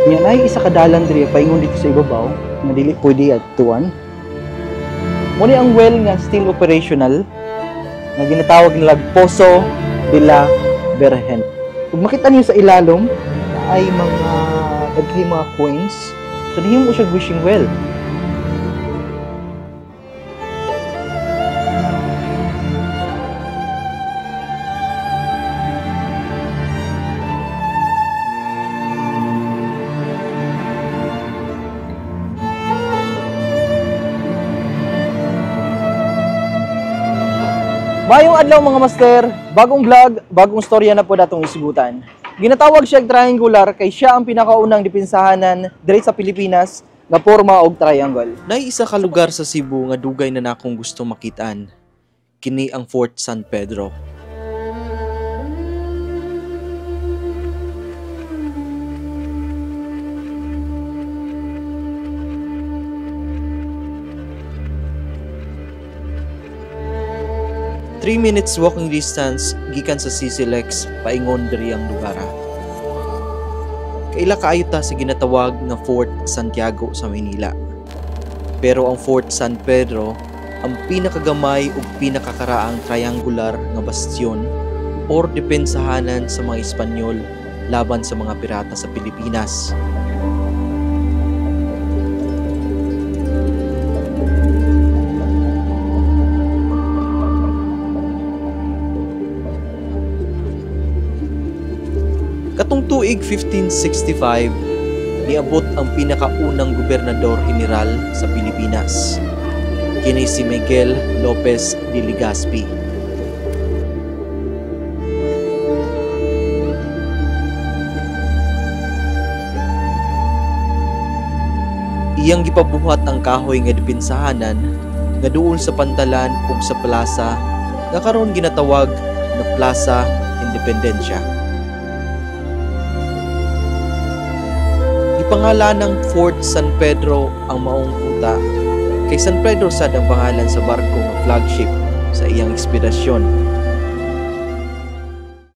Yan ay isa ka dalan diri paingon dito sa ibabaw nga dili pwede adtuan. Muni ang well nga still operational nga ginatawag nilang Poso de la Virgen. Kung makita niyo sa ilalom ay mga daghay mga coins. So nihimo siya wishing well. Mayong adlaw mga master, bagong vlog, bagong storya na po datong isigutan. Ginatawag siya triangular kay siya ang pinakaunang dipinsahanan diri sa Pilipinas nga porma og triangle. Nay isa ka lugar sa Cebu nga dugay na nakong gusto makitaan. Kini ang Fort San Pedro. Three minutes walking distance gikan sa Sisilex paingon diri ang lugara. Kaila kaayo ta sa ginatawag nga Fort Santiago sa Maynila. Pero ang Fort San Pedro ang pinakagamay ug pinakakaraang triangular nga bastion or depensahanan sa mga Espanyol laban sa mga pirata sa Pilipinas. Katong tuig 1565, niabot ang pinakaunang gobernador general sa Pilipinas. Kini si Miguel Lopez de Legazpi. Iyang gipabuhat ang kahoy nga dipinsahanan nga duol sa pantalan ug sa plaza nga karon ginatawag na Plaza Independencia. Pangalan ng Fort San Pedro ang maong kuta kay San Pedro sad ang pangalan sa barko nga flagship sa iyang ekspedisyon